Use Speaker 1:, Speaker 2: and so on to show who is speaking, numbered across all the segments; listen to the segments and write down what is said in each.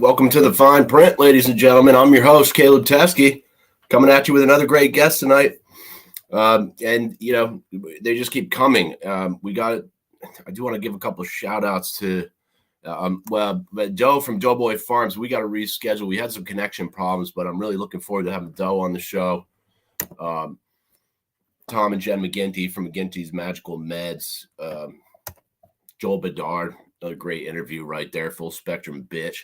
Speaker 1: Welcome to the Fine Print, ladies and gentlemen. I'm your host, Caleb Teskey, coming at you with another great guest tonight. And they just keep coming. I do want to give a couple of shout outs to Doe from Doughboy Farms. We got to reschedule. We had some connection problems, but I'm really looking forward to having Doe on the show. Tom and Jen McGinty from McGinty's Magical Meds. Joel Bedard, another great interview right there. Full spectrum bitch.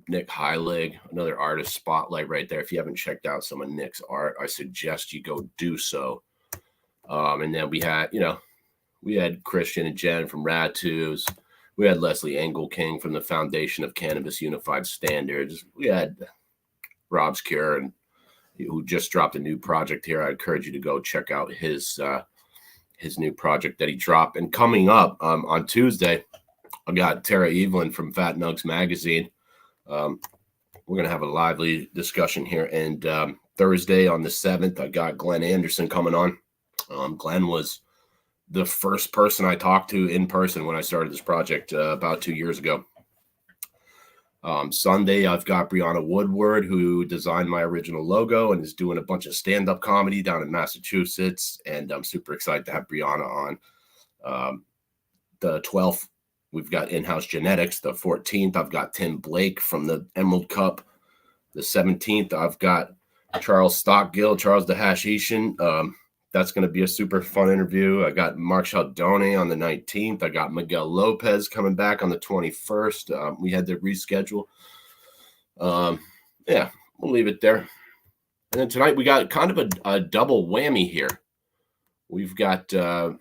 Speaker 1: Nick Heilig, another artist spotlight right there. If you haven't checked out some of Nick's art, I suggest you go do so. And then we had Christian and Jen from Rad Twos. We had Leslie Engelking from the Foundation of Cannabis Unified Standards. We had Rob's Cure, and who just dropped a new project here. I encourage you to go check out his new project that he dropped. And coming up on Tuesday, I got Tara Evelyn from Fat Nugs Magazine. We're going to have a lively discussion here. And Thursday on the 7th, I got Glenn Anderson coming on. Glenn was the first person I talked to in person when I started this project about 2 years ago. Sunday, I've got Brianna Woodward, who designed my original logo and is doing a bunch of stand-up comedy down in Massachusetts. And I'm super excited to have Brianna on. The 12th, we've got In-House Genetics. The 14th, I've got Tim Blake from the Emerald Cup. The 17th, I've got Charles Stockgill, Charles the Hashishan. That's going to be a super fun interview. I got Mark Chaldone on the 19th. I got Miguel Lopez coming back on the 21st. We had to reschedule. Yeah, we'll leave it there. And then tonight we got kind of a double whammy here. We've got a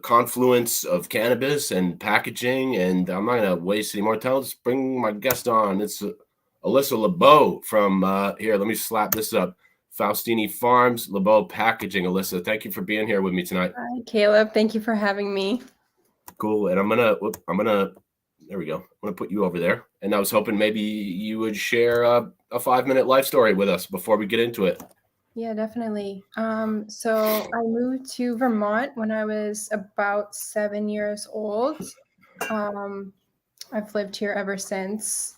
Speaker 1: confluence of cannabis and packaging, and I'm not going to waste any more time. Let's bring my guest on. It's Alyssa LuBow from here. Let me slap this up. Faustini Farms, Lubow Packaging. Alyssa, thank you for being here with me tonight.
Speaker 2: Hi, Caleb. Thank you for having me.
Speaker 1: Cool. And I'm gonna there we go. I'm gonna put you over there. And I was hoping maybe you would share a 5-minute life story with us before we get into it.
Speaker 2: Yeah, definitely. So I moved to Vermont when I was about 7 years old. I've lived here ever since.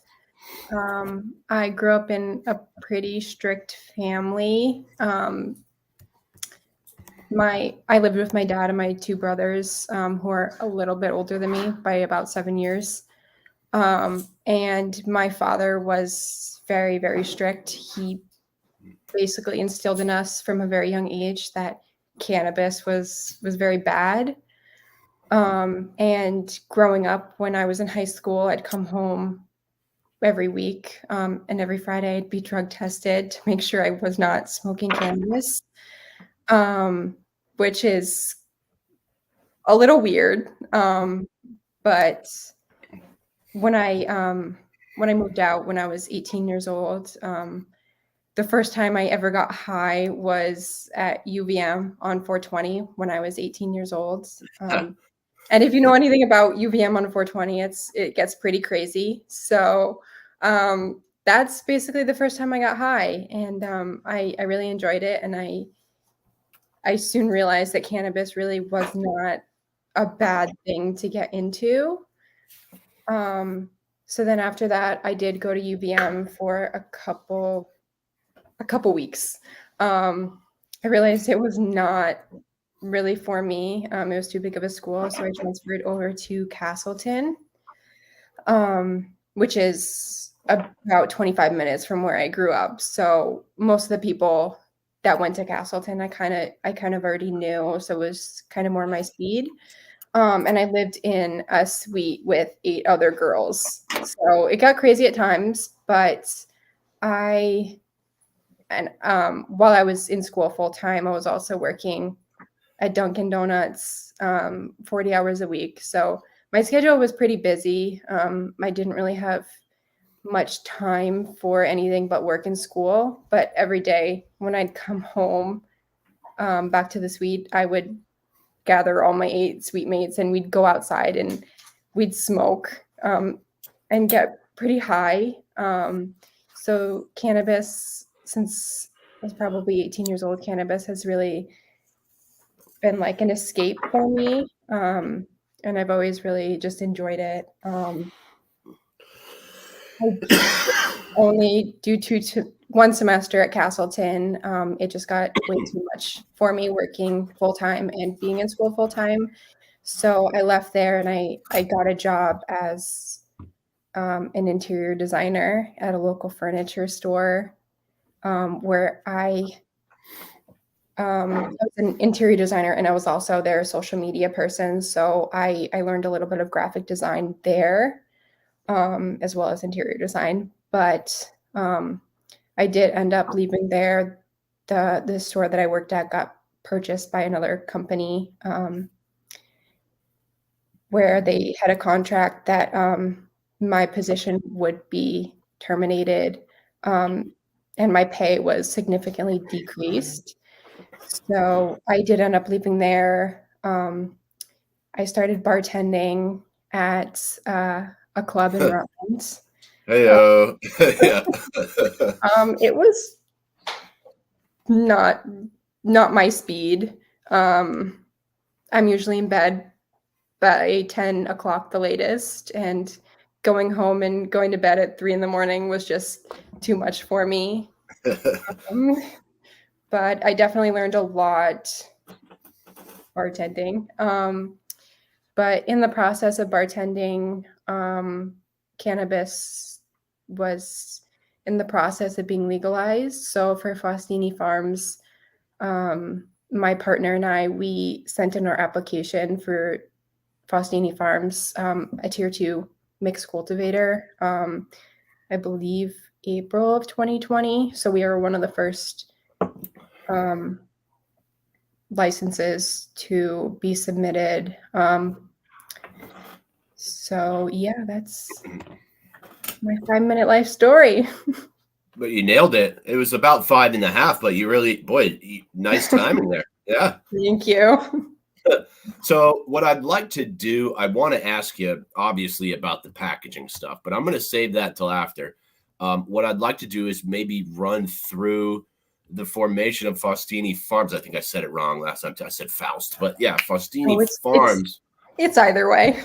Speaker 2: I grew up in a pretty strict family. I lived with my dad and my two brothers, who are a little bit older than me by about 7 years. And my father was very, very strict. He basically instilled in us from a very young age that cannabis was very bad. And growing up, when I was in high school, I'd come home every week, and every Friday I'd be drug tested to make sure I was not smoking cannabis, which is a little weird. But when I moved out when I was 18 years old, the first time I ever got high was at UVM on 420 when I was 18 years old. And if you know anything about UVM on 420, it gets pretty crazy. So that's basically the first time I got high, and I really enjoyed it. And I soon realized that cannabis really was not a bad thing to get into. So then after that, I did go to UVM for a couple weeks. I realized it was not really for me. It was too big of a school, so I transferred over to Castleton, which is about 25 minutes from where I grew up. So most of the people that went to Castleton, I kind of already knew, so it was kind of more my speed. And I lived in a suite with 8 other girls, so it got crazy at times. But while I was in school full time, I was also working at Dunkin' Donuts 40 hours a week. So my schedule was pretty busy. I didn't really have much time for anything but work and school. But every day when I'd come home back to the suite, I would gather all my 8 suite mates and we'd go outside and we'd smoke and get pretty high. So cannabis, since I was probably 18 years old, cannabis has really been like an escape for me. And I've always really just enjoyed it. I only due to one semester at Castleton, it just got way too much for me working full time and being in school full time. So I left there and I got a job as an interior designer at a local furniture store, where I was an interior designer and I was also their social media person. So I learned a little bit of graphic design there, as well as interior design. But I did end up leaving there. The store that I worked at got purchased by another company, where they had a contract that my position would be terminated, and my pay was significantly decreased. So I did end up leaving there. I started bartending at a club in Rutland.
Speaker 1: Hey, yeah.
Speaker 2: It was not my speed. I'm usually in bed by 10 o'clock the latest, and going home and going to bed at 3 in the morning was just too much for me. But I definitely learned a lot bartending. But in the process of bartending, cannabis was in the process of being legalized. So for Faustini Farms, my partner and I, we sent in our application for Faustini Farms, a tier 2 mixed cultivator, I believe April of 2020. So we were one of the first licenses to be submitted. So yeah, that's my 5-minute life story.
Speaker 1: But you nailed it. It was about 5.5, but you really, boy, nice timing there. Yeah.
Speaker 2: Thank you.
Speaker 1: So what I'd like to do, I want to ask you obviously about the packaging stuff, but I'm going to save that till after. What I'd like to do is maybe run through the formation of Faustini Farms. I think I said it wrong last time. I said Faust, but yeah, Faustini Farms.
Speaker 2: It's either way.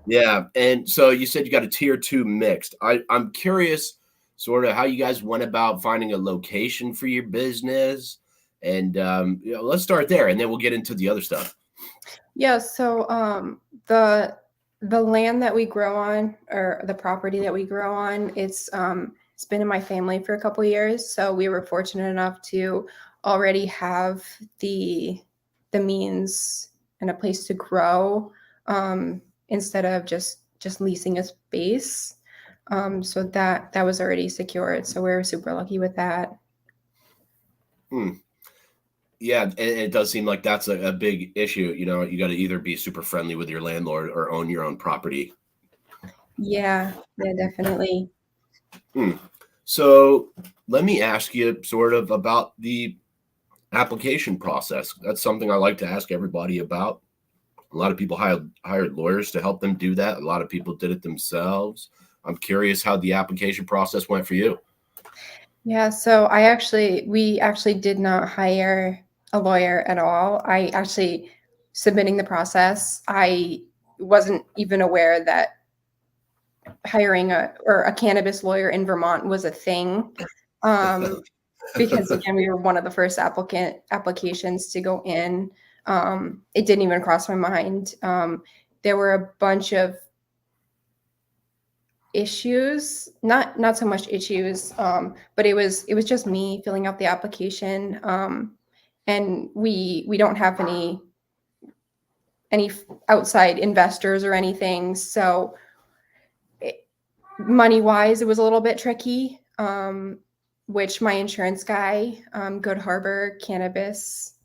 Speaker 1: Yeah. And so you said you got a tier 2 mixed. I'm curious sort of how you guys went about finding a location for your business. And let's start there and then we'll get into the other stuff.
Speaker 2: Yeah, so the land that we grow on, or the property that we grow on, it's been in my family for a couple of years. So we were fortunate enough to already have the means and a place to grow, instead of just leasing a space. So that was already secured. So we were super lucky with that.
Speaker 1: Yeah, it does seem like that's a big issue. You know, you got to either be super friendly with your landlord or own your own property.
Speaker 2: Yeah, definitely.
Speaker 1: So let me ask you sort of about the application process. That's something I like to ask everybody about. A lot of people hired lawyers to help them do that. A lot of people did it themselves. I'm curious how the application process went for you.
Speaker 2: Yeah, so we actually did not hire a lawyer at all. Submitting the process, I wasn't even aware that hiring a cannabis lawyer in Vermont was a thing. Because again, we were one of the first applications to go in. It didn't even cross my mind. There were a bunch of issues, not so much issues, but it was just me filling out the application, and we don't have any outside investors or anything, so money wise it was a little bit tricky, which my insurance guy, Good Harbor Cannabis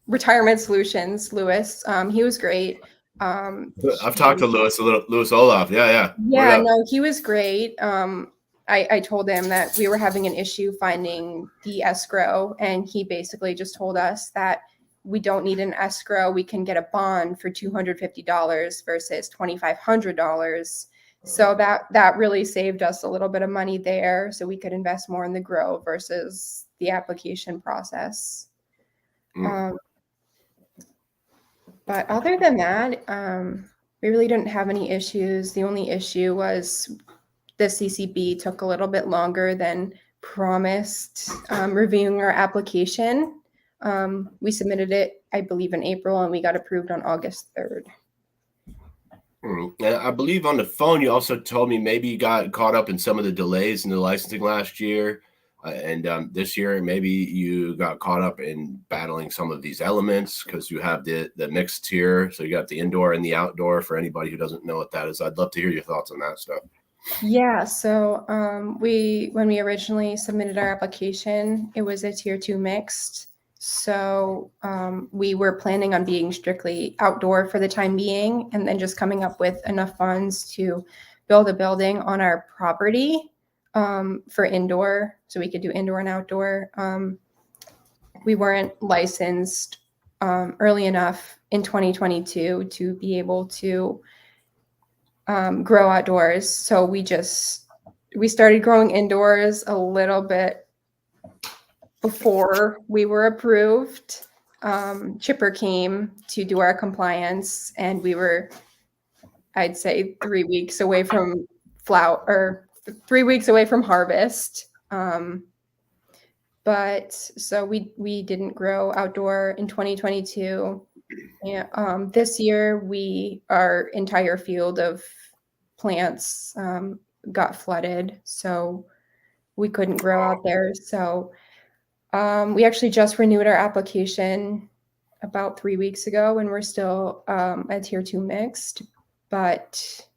Speaker 2: Retirement Solutions, Lewis, he was great.
Speaker 1: I've talked to Lewis Olaf. Yeah.
Speaker 2: Yeah, no, he was great. I told him that we were having an issue finding the escrow, and he basically just told us that we don't need an escrow. We can get a bond for $250 versus $2,500. So that really saved us a little bit of money there, so we could invest more in the grow versus the application process. But other than that, we really didn't have any issues. The only issue was the CCB took a little bit longer than promised, reviewing our application. We submitted it, I believe, in April, and we got approved on August 3rd.
Speaker 1: And I believe on the phone you also told me maybe you got caught up in some of the delays in the licensing last year, and this year maybe you got caught up in battling some of these elements because you have the mixed tier. So you got the indoor and the outdoor. For anybody who doesn't know what that is, I'd love to hear your thoughts on that stuff.
Speaker 2: Yeah, so when we originally submitted our application, it was a tier 2 mixed. So we were planning on being strictly outdoor for the time being, and then just coming up with enough funds to build a building on our property for indoor, so we could do indoor and outdoor. We weren't licensed early enough in 2022 to be able to grow outdoors. So we started growing indoors a little bit before we were approved. Chipper came to do our compliance, and we were, I'd say, 3 weeks away from 3 weeks away from harvest. But so we didn't grow outdoor in 2022. And this year, our entire field of plants got flooded, so we couldn't grow out there. So we actually just renewed our application about 3 weeks ago, and we're still at tier 2 mixed, but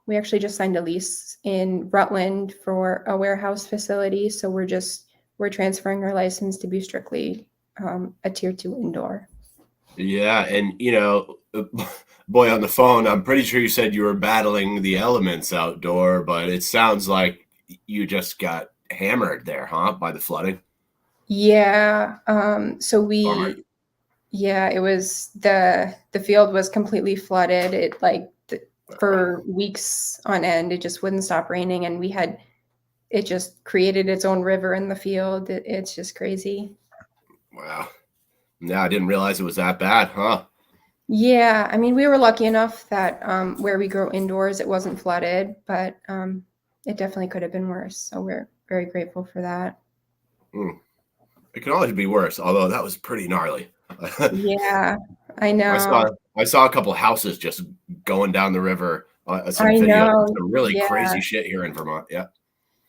Speaker 2: we actually just signed a lease in Rutland for a warehouse facility. So we're transferring our license to be strictly a tier 2 indoor.
Speaker 1: Yeah, and boy, on the phone, I'm pretty sure you said you were battling the elements outdoor, but it sounds like you just got hammered there, huh, by the flooding?
Speaker 2: Yeah. So it was the field was completely flooded. It for weeks on end, it just wouldn't stop raining, and it just created its own river in the field. It's just crazy.
Speaker 1: Wow. Yeah, I didn't realize it was that bad, huh?
Speaker 2: Yeah, I mean, we were lucky enough that where we grow indoors, it wasn't flooded, but it definitely could have been worse. So we're very grateful for that.
Speaker 1: It can always be worse, although that was pretty gnarly.
Speaker 2: Yeah, I know.
Speaker 1: I saw a couple houses just going down the river. Some
Speaker 2: I
Speaker 1: video,
Speaker 2: know.
Speaker 1: some really
Speaker 2: Yeah.
Speaker 1: crazy shit here in Vermont. Yeah.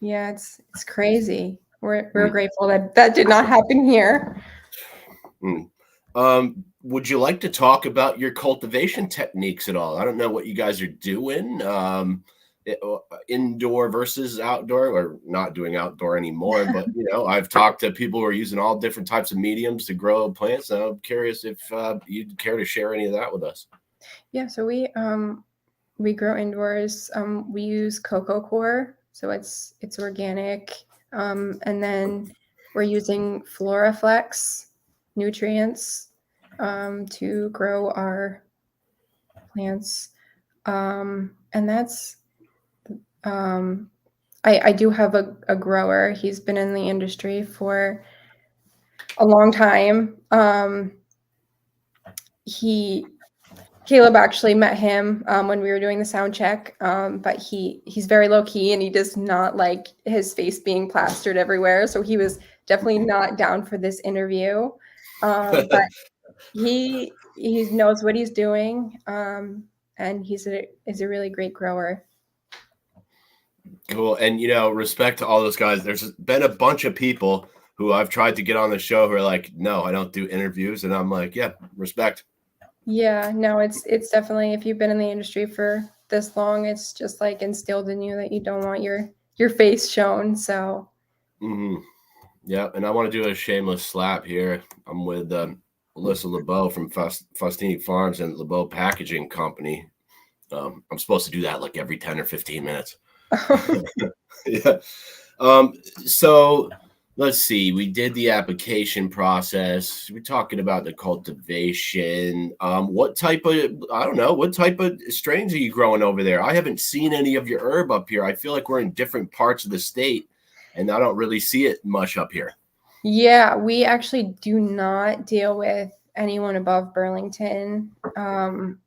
Speaker 2: Yeah, it's crazy. We're grateful that did not happen here.
Speaker 1: Would you like to talk about your cultivation techniques at all? I don't know what you guys are doing. Indoor versus outdoor, or not doing outdoor anymore, but I've talked to people who are using all different types of mediums to grow plants. And I'm curious if you'd care to share any of that with us.
Speaker 2: Yeah, so we grow indoors. We use cocoa coir, so it's organic, and then we're using Floraflex nutrients to grow our plants, and that's I do have a grower. He's been in the industry for a long time. Caleb actually met him when we were doing the sound check, but he's very low key, and he does not like his face being plastered everywhere. So he was definitely not down for this interview, but he knows what he's doing, and is a really great grower.
Speaker 1: Cool. And, respect to all those guys. There's been a bunch of people who I've tried to get on the show who are like, no, I don't do interviews. And I'm like, yeah, respect.
Speaker 2: Yeah, no, it's definitely, if you've been in the industry for this long, it's just like instilled in you that you don't want your face shown. So.
Speaker 1: Yeah. And I want to do a shameless slap here. I'm with Alyssa LuBow from Faustini Farms and Lubow Packaging Company. I'm supposed to do that like every 10 or 15 minutes. Yeah. So let's see. We did the application process. We're talking about the cultivation. What type of strains are you growing over there? I haven't seen any of your herb up here. I feel like we're in different parts of the state, and I don't really see it much up here.
Speaker 2: Yeah, we actually do not deal with anyone above Burlington.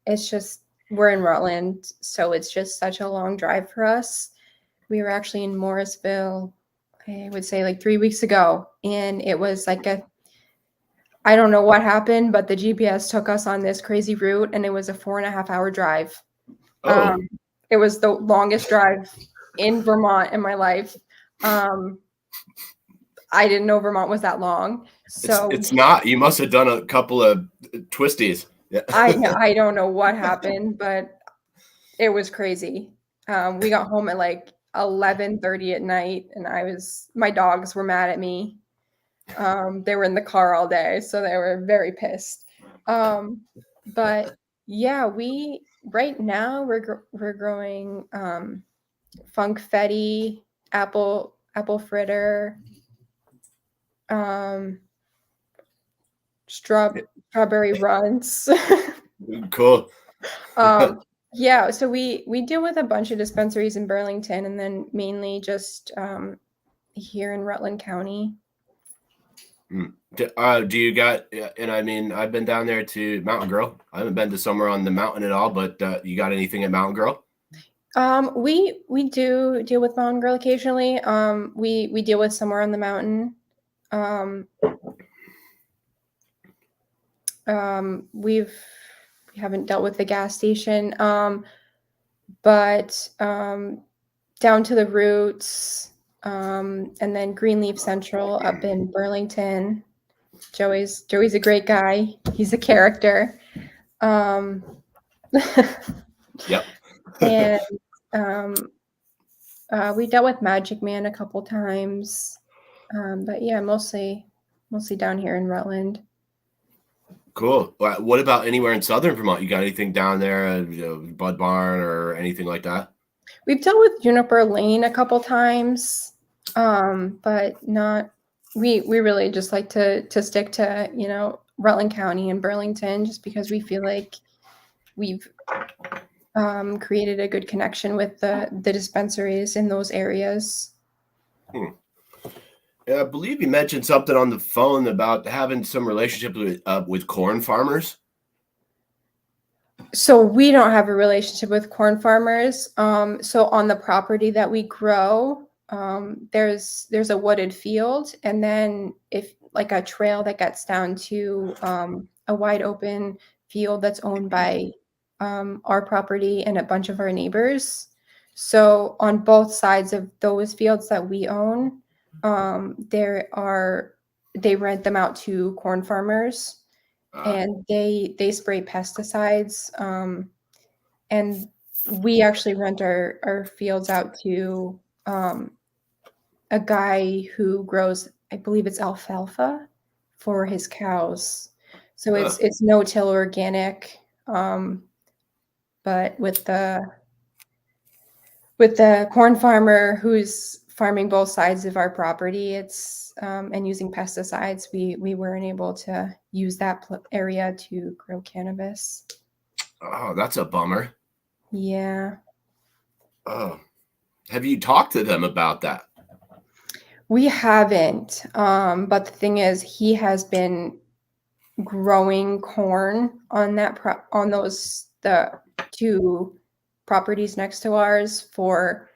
Speaker 2: It's just we're in Rutland, so it's just such a long drive for us. We were actually in Morrisville, I would say like 3 weeks ago, and it was like I don't know what happened, but the GPS took us on this crazy route, and it was a 4.5 hour drive.
Speaker 1: Oh,
Speaker 2: It was the longest drive in Vermont in my life. I didn't know Vermont was that long. So
Speaker 1: it's not. You must have done a couple of twisties. Yeah.
Speaker 2: I don't know what happened, but it was crazy. We got home at like 11:30 at night, and my dogs were mad at me. They were in the car all day, so they were very pissed. But yeah, right now we're growing funfetti, apple fritter, um, strawberry runts.
Speaker 1: Cool.
Speaker 2: Yeah, so we deal with a bunch of dispensaries in Burlington, and then mainly just here in Rutland County.
Speaker 1: Do you got? And I mean, I've been down there to Mountain Girl. I haven't been to somewhere on the mountain at all, but you got anything at Mountain Girl?
Speaker 2: We do deal with Mountain Girl occasionally. We deal with somewhere on the mountain. We haven't dealt with the gas station, but down to the Roots, and then Greenleaf Central up in Burlington. Joey's a great guy. He's a character.
Speaker 1: Yep.
Speaker 2: And we dealt with Magic Man a couple times, but yeah, mostly down here in Rutland.
Speaker 1: Cool. What about anywhere in Southern Vermont? You got anything down there, Bud Barn or anything like that?
Speaker 2: We've dealt with Juniper Lane a couple times, but not. We really just like to stick to Rutland County and Burlington, just because we feel like we've created a good connection with the dispensaries in those areas.
Speaker 1: I believe you mentioned something on the phone about having some relationship with corn farmers.
Speaker 2: So we don't have a relationship with corn farmers. So on the property that we grow, there's a wooded field, and then if like a trail that gets down to a wide open field that's owned by our property and a bunch of our neighbors. So on both sides of those fields that we own, they rent them out to corn farmers, and they spray pesticides. And we actually rent our fields out to a guy who grows, I believe it's alfalfa for his cows. So it's no-till organic, but with the corn farmer who's farming both sides of our property, and using pesticides, we weren't able to use that area to grow cannabis.
Speaker 1: Oh, that's a bummer.
Speaker 2: Yeah.
Speaker 1: Oh, have you talked to them about that?
Speaker 2: We haven't, but the thing is, he has been growing corn on the two properties next to ours for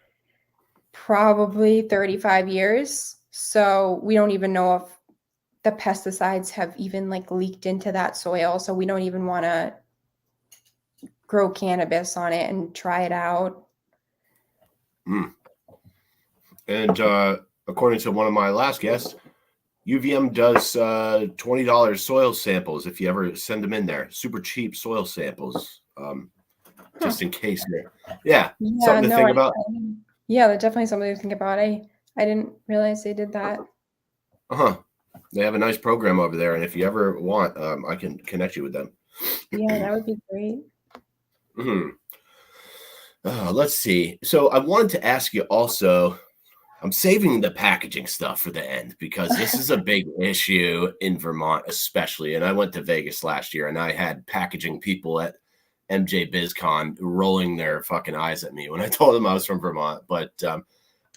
Speaker 2: probably 35 years. So we don't even know if the pesticides have even like leaked into that soil. So we don't even want to grow cannabis on it and try it out.
Speaker 1: And according to one of my last guests, UVM does $20 soil samples if you ever send them in there. Super cheap soil samples, just in case. Yeah, something to think about.
Speaker 2: Yeah, that's definitely something to think about. I didn't realize they did that.
Speaker 1: They have a nice program over there, and if you ever want, I can connect you with them.
Speaker 2: Yeah, that would be great.
Speaker 1: Let's see. So I wanted to ask you also, I'm saving the packaging stuff for the end because this is a big issue in Vermont, especially. And I went to Vegas last year, and I had packaging people at MJ BizCon rolling their fucking eyes at me when I told them I was from Vermont. But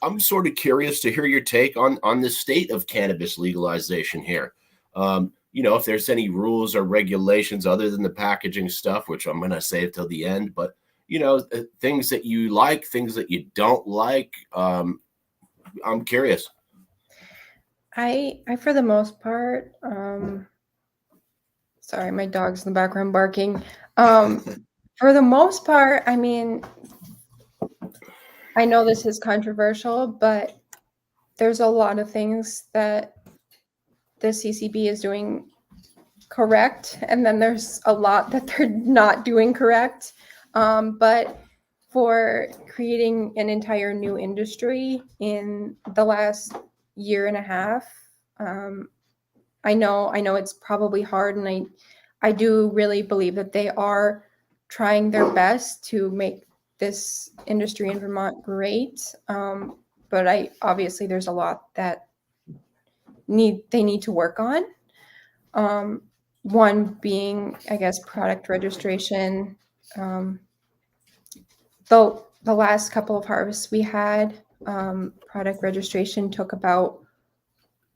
Speaker 1: I'm sort of curious to hear your take on the state of cannabis legalization here. if there's any rules or regulations other than the packaging stuff, which I'm going to save till the end, but things that you like, things that you don't like. I'm curious.
Speaker 2: I for the most part, sorry, my dog's in the background barking. For the most part, I mean, I know this is controversial, but there's a lot of things that the CCB is doing correct, and then there's a lot that they're not doing correct. But for creating an entire new industry in the last year and a half, I know it's probably hard, and I do really believe that they are trying their best to make this industry in Vermont great. But obviously there's a lot that they need to work on. One being, I guess, product registration. The last couple of harvests we had, product registration took about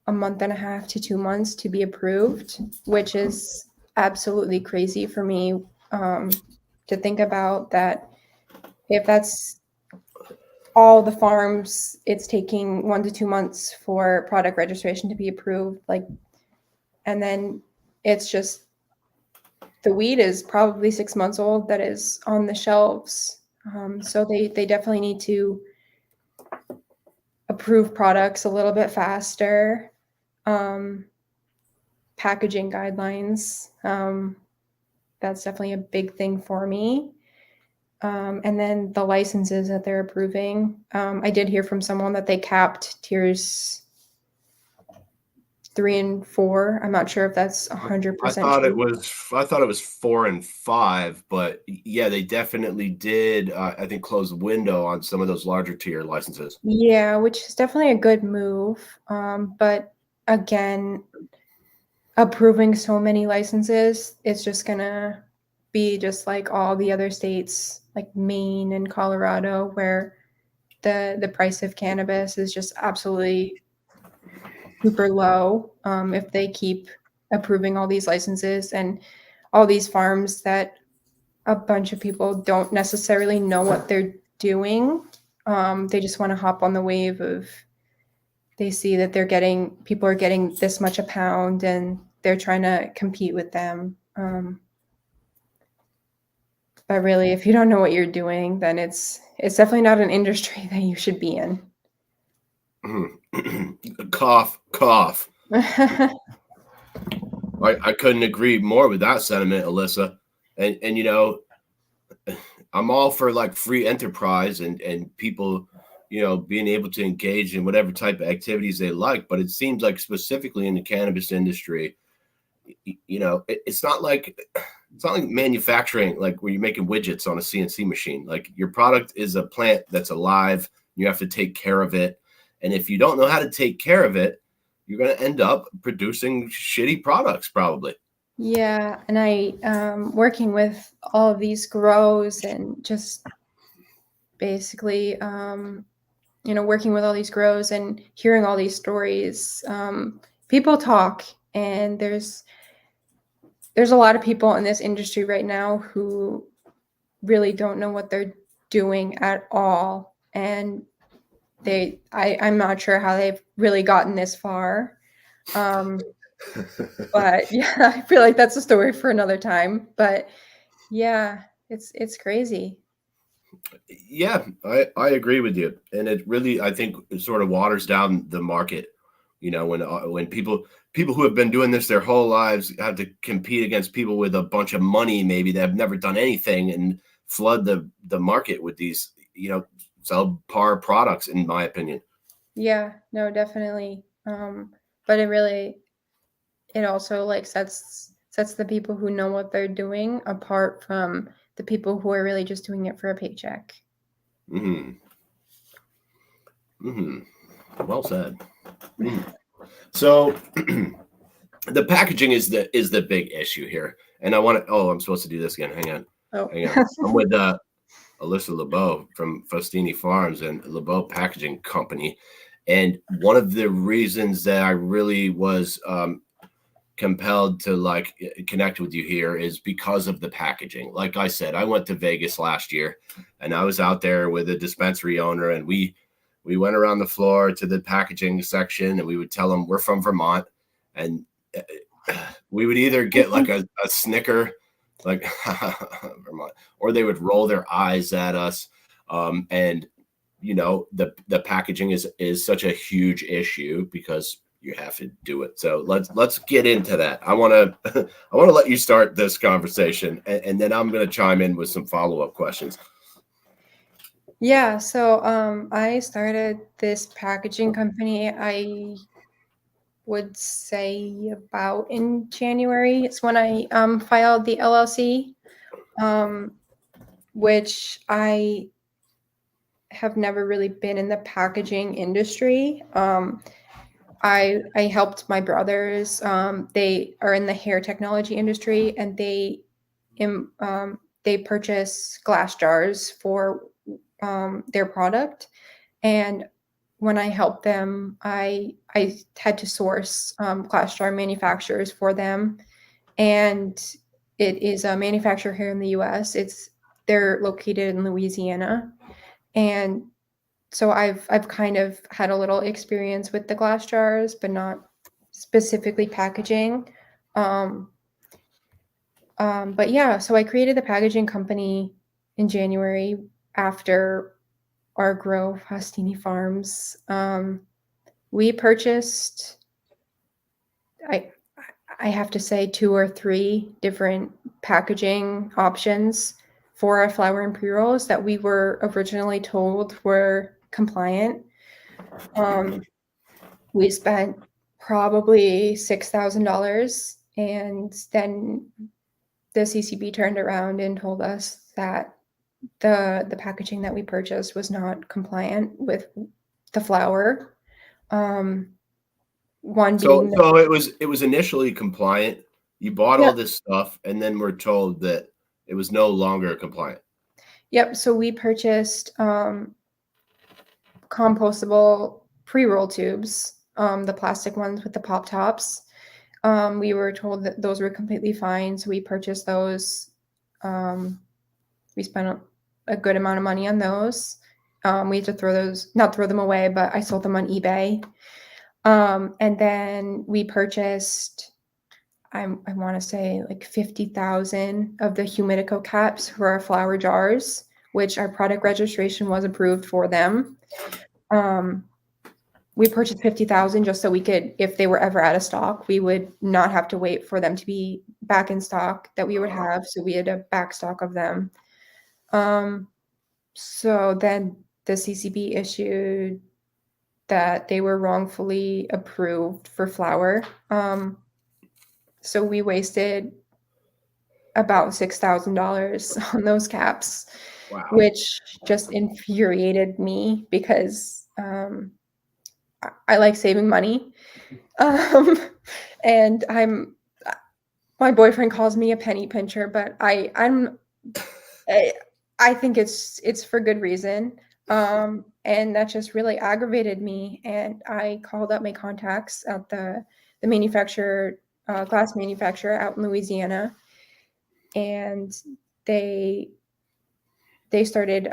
Speaker 2: a month and a half to 2 months to be approved, which is absolutely crazy for me to think about that. If that's all the farms, it's taking 1 to 2 months for product registration to be approved. And then it's just the weed is probably 6 months old that is on the shelves. So they definitely need to approve products a little bit faster. Packaging guidelines, that's definitely a big thing for me. And then the licenses that they're approving. I did hear from someone that they capped tiers 3 and 4. I'm not sure if that's 100%
Speaker 1: I thought
Speaker 2: true.
Speaker 1: it was 4 and 5, but yeah, they definitely did. I think close the window on some of those larger tier licenses.
Speaker 2: Yeah, which is definitely a good move. But again, approving so many licenses, it's just gonna be just like all the other states, like Maine and Colorado, where the price of cannabis is just absolutely super low. If they keep approving all these licenses and all these farms that a bunch of people don't necessarily know what they're doing, they just want to hop on the wave of, they see that people are getting this much a pound and they're trying to compete with them. But really, if you don't know what you're doing, then it's definitely not an industry that you should be in.
Speaker 1: Cough, cough. I couldn't agree more with that sentiment, Alyssa. And I'm all for like free enterprise and people, being able to engage in whatever type of activities they like. But it seems like specifically in the cannabis industry, it's not like manufacturing, like where you're making widgets on a CNC machine. Like your product is a plant that's alive. You have to take care of it. And if you don't know how to take care of it, you're going to end up producing shitty products probably.
Speaker 2: Yeah. And I, working with all of these grows and just basically, working with all these grows and hearing all these stories, people talk, and there's a lot of people in this industry right now who really don't know what they're doing at all. And I'm not sure how they've really gotten this far. But yeah, I feel like that's a story for another time. But yeah, it's crazy.
Speaker 1: Yeah, I agree with you. And it really, I think, it sort of waters down the market. When people who have been doing this their whole lives have to compete against people with a bunch of money, maybe that have never done anything, and flood the market with these, subpar products, in my opinion.
Speaker 2: Yeah, no, definitely. But it also like sets the people who know what they're doing apart from the people who are really just doing it for a paycheck.
Speaker 1: Mm-hmm. Mm-hmm. Well said. Mm. So the packaging is the big issue here. And I want to, I'm supposed to do this again. Hang on.
Speaker 2: Oh.
Speaker 1: Hang on. I'm with Alyssa LuBow from Faustini Farms and Lubow Packaging Company. And one of the reasons that I really was compelled to like connect with you here is because of the packaging. Like I said, I went to Vegas last year and I was out there with a dispensary owner, and we went around the floor to the packaging section, and we would tell them we're from Vermont, and we would either get like a snicker, like Vermont, or they would roll their eyes at us. And you know, the packaging is such a huge issue because you have to do it. So let's get into that. I want to let you start this conversation, and then I'm going to chime in with some follow-up questions.
Speaker 2: Yeah, so I started this packaging company, I would say about in January. It's when I filed the LLC, which I have never really been in the packaging industry. I helped my brothers. They are in the hair technology industry, and they purchase glass jars for their product. And when I helped them, I had to source glass jar manufacturers for them. And it is a manufacturer here in the U.S. They're located in Louisiana, and so I've kind of had a little experience with the glass jars, but not specifically packaging. But yeah, so I created the packaging company in January after our grow, Faustini Farms. We purchased, I I have to say, 2 or 3 different packaging options for our flower and pre-rolls that we were originally told were compliant. We spent probably $6,000, and then the CCB turned around and told us that the packaging that we purchased was not compliant with the flower. One being
Speaker 1: So it was initially compliant. You bought all
Speaker 2: Yep.
Speaker 1: this stuff, and then we're told that it was no longer compliant.
Speaker 2: Yep. So we purchased compostable pre-roll tubes, the plastic ones with the pop tops. We were told that those were completely fine, so we purchased those. We spent a good amount of money on those. We had to not throw them away, but I sold them on eBay. And then we purchased, I want to say like 50,000 of the Humidico caps for our flower jars, which our product registration was approved for them. We purchased 50,000 just so we could, if they were ever out of stock, we would not have to wait for them to be back in stock that we would have. So we had a back stock of them. So then the CCB issued that they were wrongfully approved for flower. So we wasted about $6,000 on those caps,
Speaker 1: Wow.
Speaker 2: which just infuriated me because I like saving money. And my boyfriend calls me a penny pincher, but I think it's for good reason. And that just really aggravated me. And I called up my contacts at the manufacturer, glass manufacturer out in Louisiana, and they started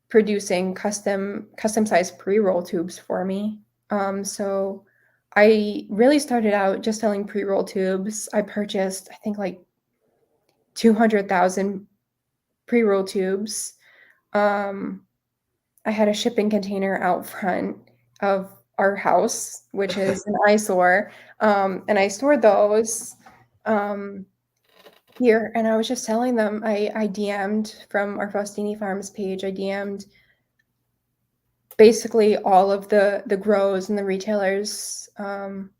Speaker 2: producing custom sized pre-roll tubes for me. So I really started out just selling pre-roll tubes. I purchased, I think, like 200,000 pre-roll tubes. I had a shipping container out front of our house, which is an eyesore. And I stored those here, and I was just selling them. I DM'd from our Faustini Farms page. I DM'd basically all of the grows and the retailers. And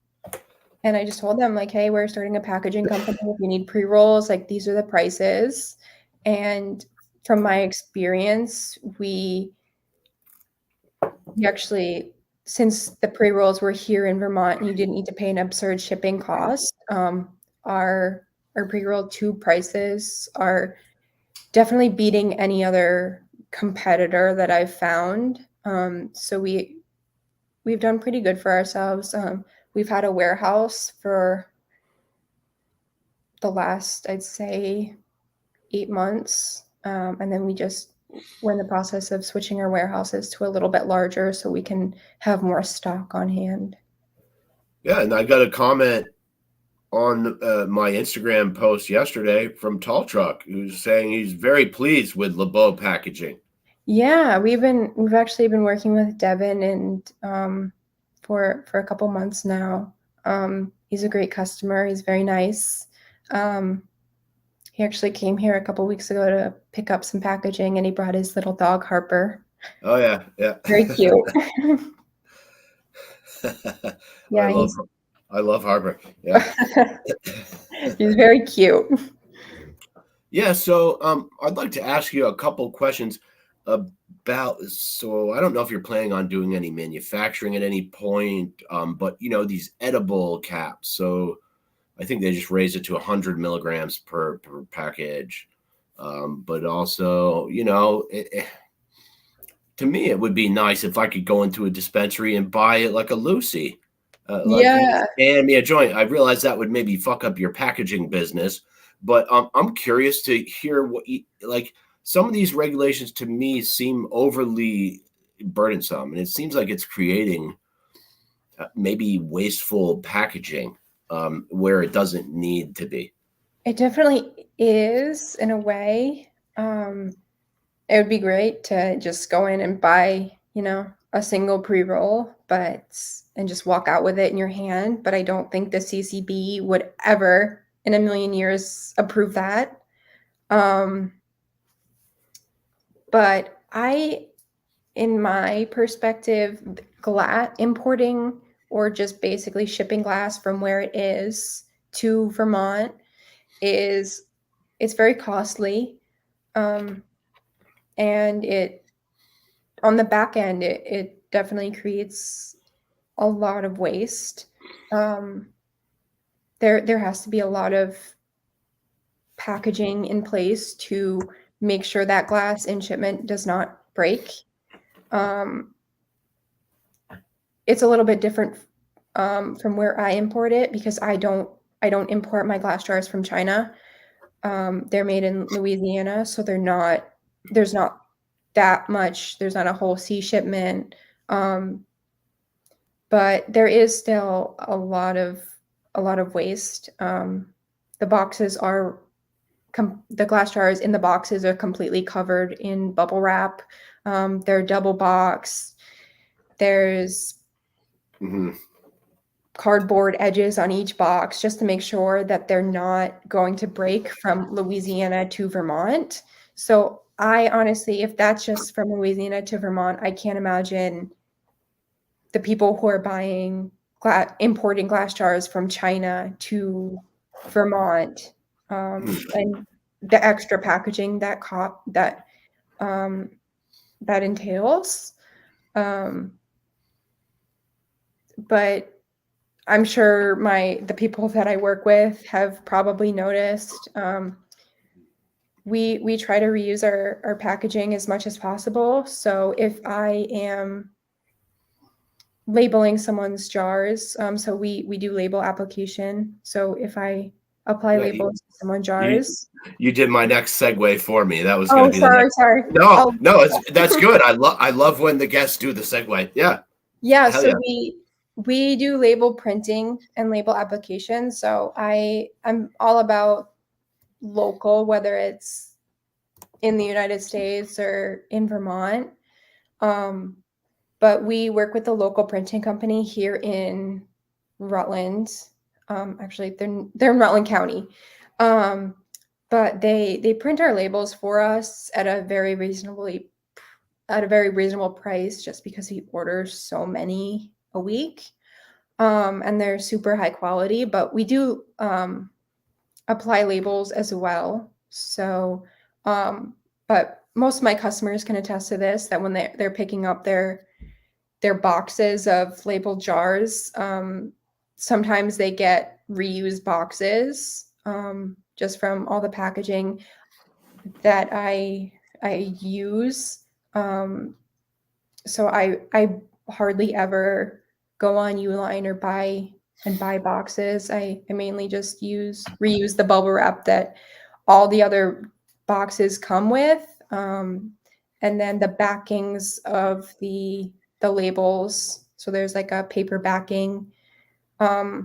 Speaker 2: I just told them, like, hey, we're starting a packaging company. If you need pre-rolls, like, these are the prices. And from my experience, we actually, since the pre-rolls were here in Vermont and you didn't need to pay an absurd shipping cost, our pre-roll tube prices are definitely beating any other competitor that I've found. So we've done pretty good for ourselves. we've had a warehouse for the last, I'd say, 8 months. And then we're in the process of switching our warehouses to a little bit larger so we can have more stock on hand.
Speaker 1: Yeah, and I got a comment on my Instagram post yesterday from Tall Truck, who's saying he's very pleased with Lubow Packaging.
Speaker 2: Yeah, we've actually been working with Devin and for a couple months now. He's a great customer. He's very nice. He actually came here a couple weeks ago to pick up some packaging, and he brought his little dog Harper.
Speaker 1: Oh yeah, yeah.
Speaker 2: Very cute. Yeah,
Speaker 1: I love Harper. Yeah.
Speaker 2: He's very cute.
Speaker 1: Yeah, so I'd like to ask you a couple questions about. So I don't know if you're planning on doing any manufacturing at any point, but these edible caps. So I think they just raised it to 100 milligrams per package, but also to me it would be nice if I could go into a dispensary and buy it like a Lucy. Like you
Speaker 2: Yeah.
Speaker 1: just hand me a joint. I realize that would maybe fuck up your packaging business, but I'm curious to hear what like some of these regulations to me seem overly burdensome, and it seems like it's creating maybe wasteful packaging where it doesn't need to be.
Speaker 2: It definitely is in a way. It would be great to just go in and buy, a single pre-roll, and just walk out with it in your hand. But I don't think the CCB would ever in a million years approve that. But in my perspective, importing or just basically shipping glass from where it is to Vermont it's very costly. And it on the back end, it definitely creates a lot of waste. There has to be a lot of packaging in place to make sure that glass in shipment does not break. It's a little bit different from where I import it because I don't import my glass jars from China. They're made in Louisiana, so there's not that much. There's not a whole sea shipment. But there is still a lot of waste. The boxes are the glass jars in the boxes are completely covered in bubble wrap. They're double box. There's cardboard edges on each box just to make sure that they're not going to break from Louisiana to Vermont. So I honestly, if that's just from Louisiana to Vermont, I can't imagine the people who are importing glass jars from China to Vermont, and the extra packaging that entails. But I'm sure the people that I work with have probably noticed. We try to reuse our packaging as much as possible. So if I am labeling someone's jars, so we do label application. So if I apply labels to someone's jars,
Speaker 1: you did my next segue for me. That was going to be
Speaker 2: sorry.
Speaker 1: No, that's good. I love when the guests do the segue. Yeah.
Speaker 2: Yeah. So we do label printing and label application. So I'm all about local, whether it's in the United States or in Vermont. But we work with the local printing company here in Rutland. Actually, they're in Rutland County. But they print our labels for us at a very reasonable price just because we order so many a week. And they're super high quality, but we do apply labels as well. So, but most of my customers can attest to this, that when they're picking up their boxes of labeled jars, sometimes they get reused boxes just from all the packaging that I use. So I hardly ever go on Uline or buy buy boxes. I mainly just reuse the bubble wrap that all the other boxes come with. And then the backings of the labels. So there's like a paper backing. I'd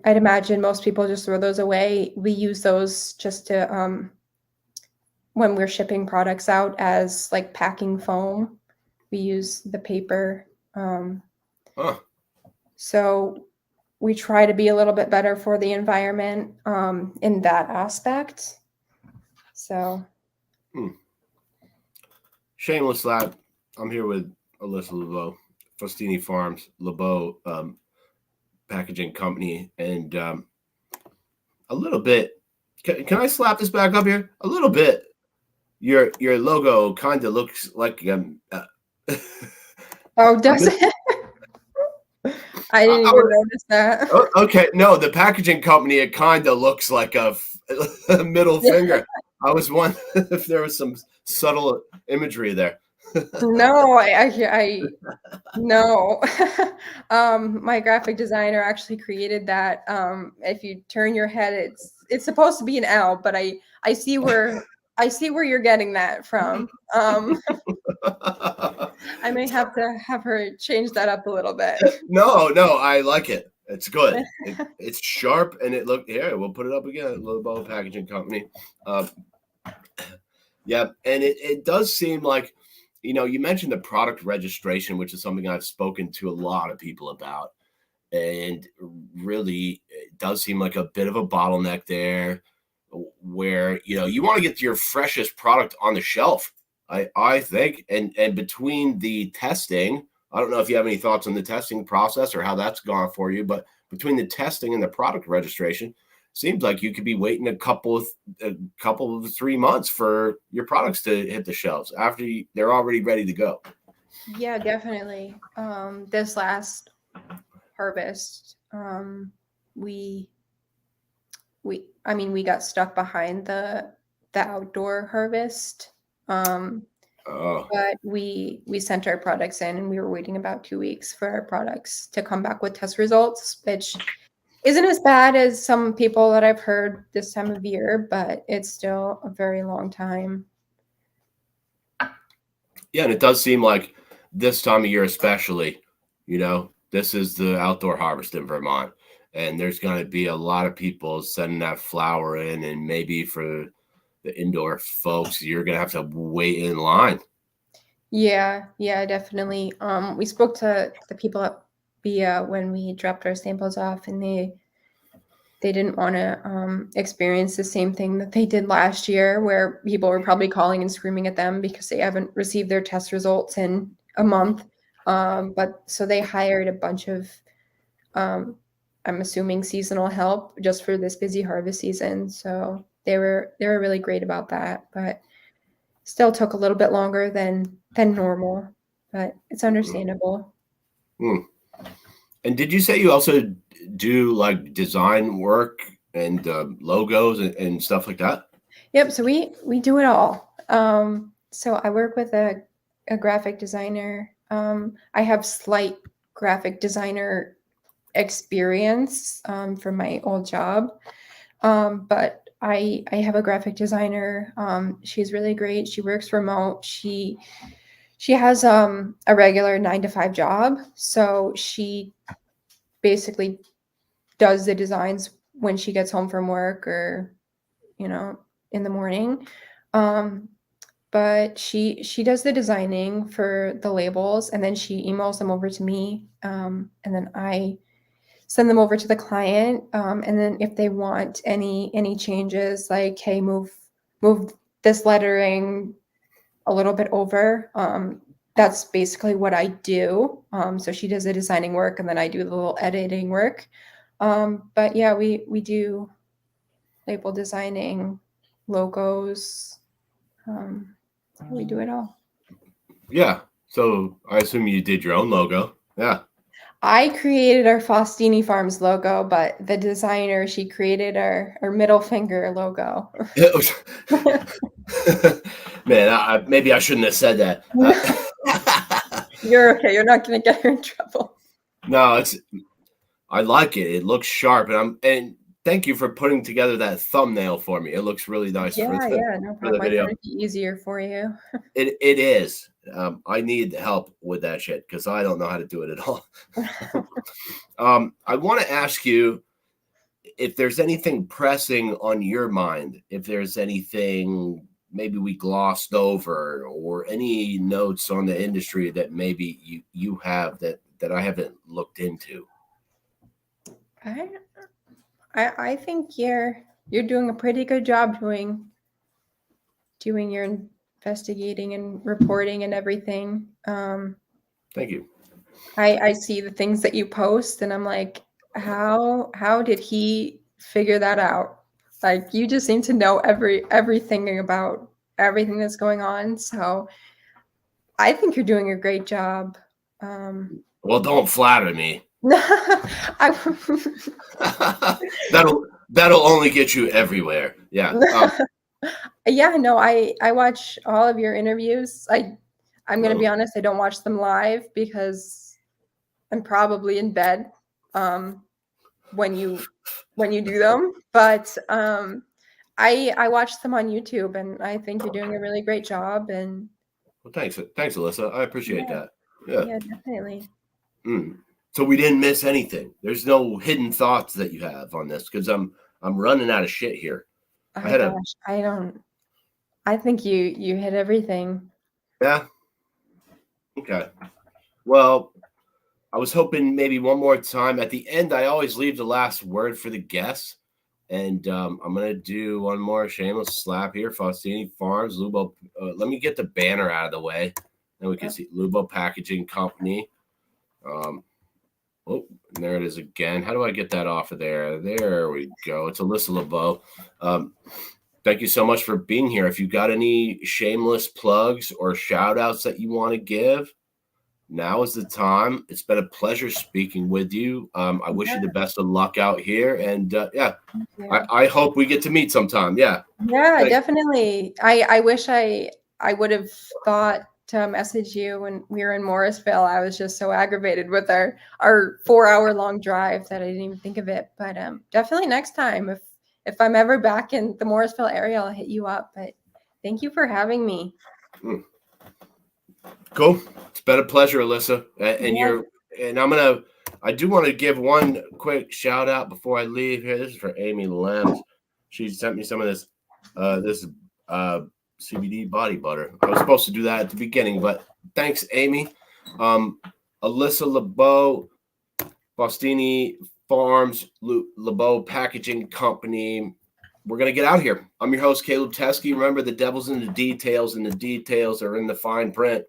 Speaker 2: imagine most people just throw those away. We use those just to when we're shipping products out as like packing foam. We use the paper. So we try to be a little bit better for the environment in that aspect. So.
Speaker 1: Shameless lab. I'm here with Alyssa LuBow, Faustini Farms, Lubow Packaging Company, and a little bit. Can I slap this back up here? A little bit. Your logo kind of looks like
Speaker 2: Oh, does it? I didn't even notice that.
Speaker 1: Okay, no, the packaging company, it kind of looks like a middle finger. I was wondering if there was some subtle imagery there.
Speaker 2: No, I no. My graphic designer actually created that. If you turn your head, it's supposed to be an L, but I see where you're getting that from. I may have to have her change that up a little bit.
Speaker 1: No, I like it. It's good. It's sharp, and it look here. We'll put it up again. Lubow Packaging Company. Yeah, and it does seem like, you mentioned the product registration, which is something I've spoken to a lot of people about, and really it does seem like a bit of a bottleneck there, where you want to get your freshest product on the shelf. I think, and between the testing, I don't know if you have any thoughts on the testing process or how that's gone for you, but between the testing and the product registration, seems like you could be waiting a couple of 3 months for your products to hit the shelves after they're already ready to go.
Speaker 2: Yeah, definitely. This last harvest, we got stuck behind the outdoor harvest. But we sent our products in, and we were waiting about 2 weeks for our products to come back with test results, which isn't as bad as some people that I've heard this time of year, but it's still a very long time.
Speaker 1: Yeah, and it does seem like this time of year especially, this is the outdoor harvest in Vermont, and there's going to be a lot of people sending that flower in, and maybe for the indoor folks, you're going to have to wait in line.
Speaker 2: Yeah, definitely. We spoke to the people at BIA when we dropped our samples off, and they didn't want to experience the same thing that they did last year, where people were probably calling and screaming at them because they haven't received their test results in a month. But so they hired a bunch of, I'm assuming, seasonal help just for this busy harvest season. So they were really great about that, but still took a little bit longer than normal, but it's understandable.
Speaker 1: And did you say you also do like design work and logos and stuff like that?
Speaker 2: Yep. So we do it all. So I work with a graphic designer. I have slight graphic designer experience from my old job, but I have a graphic designer. She's really great. She works remote. She has a regular 9-to-5 job, so she basically does the designs when she gets home from work or in the morning. But she does the designing for the labels, and then she emails them over to me, and then I send them over to the client. And then if they want any changes, like, hey, move this lettering a little bit over, that's basically what I do. So she does the designing work, and then I do the little editing work. But yeah, we do label designing, logos. We do it all.
Speaker 1: Yeah. So I assume you did your own logo. Yeah.
Speaker 2: I created our Faustini Farms logo, but the designer, she created our middle finger logo.
Speaker 1: Man, maybe I shouldn't have said that.
Speaker 2: You're okay. You're not going to get her in trouble.
Speaker 1: No, I like it. It looks sharp, and thank you for putting together that thumbnail for me. It looks really nice for
Speaker 2: Yeah,
Speaker 1: the
Speaker 2: yeah, no
Speaker 1: for the
Speaker 2: problem. I
Speaker 1: video.
Speaker 2: thought it'd be easier for you.
Speaker 1: It is. I need help with that shit because I don't know how to do it at all. I want to ask you if there's anything pressing on your mind, if there's anything maybe we glossed over, or any notes on the industry that maybe you have that I haven't looked into.
Speaker 2: I I think you're doing a pretty good job doing your investigating and reporting and everything.
Speaker 1: Thank you.
Speaker 2: I see the things that you post, and I'm like, how did he figure that out? Like, you just seem to know everything about everything that's going on. So I think you're doing a great job.
Speaker 1: Well, don't flatter me.
Speaker 2: I,
Speaker 1: that'll only get you everywhere. Yeah.
Speaker 2: yeah, no, I watch all of your interviews. I'm gonna be
Speaker 1: No.
Speaker 2: honest, I don't watch them live because I'm probably in bed when you do them. But I watch them on YouTube, and I think you're doing a really great job. And
Speaker 1: Well, thanks, Alyssa. I appreciate
Speaker 2: yeah,
Speaker 1: that. Yeah.
Speaker 2: yeah, definitely.
Speaker 1: Mm. So we didn't miss anything. There's no hidden thoughts that you have on this because I'm running out of shit here. I
Speaker 2: Oh
Speaker 1: had a
Speaker 2: gosh, I don't. I think you hit everything.
Speaker 1: yeah. Okay. Well, I was hoping maybe one more time at the end. I always leave the last word for the guests, and I'm gonna do one more shameless slap here. Faustini Farms, Lubow. Let me get the banner out of the way, then we can see Lubow Packaging Company. Oh, and there it is again. How do I get that off of there? There we go. It's Alyssa LuBow. Thank you so much for being here. If you got any shameless plugs or shout outs that you want to give, now is the time. It's been a pleasure speaking with you. I wish you the best of luck out here. And yeah, I hope we get to meet sometime. Yeah.
Speaker 2: Yeah,
Speaker 1: Thanks.
Speaker 2: definitely. I wish I would have thought to message you when we were in Morrisville. I was just so aggravated with our 4-hour long drive that I didn't even think of it. But definitely next time, if I'm ever back in the Morrisville area, I'll hit you up. But thank you for having me.
Speaker 1: Cool. It's been a pleasure, Alyssa.
Speaker 2: Yeah.
Speaker 1: I do want to give one quick shout out before I leave here. This is for Amy Lems. She sent me some of this CBD body butter. I was supposed to do that at the beginning, but thanks, Amy. Alyssa LuBow, Faustini Farms, Lubow Packaging Company. We're going to get out here. I'm your host, Caleb Teskey. Remember, the devil's in the details, and the details are in the fine print.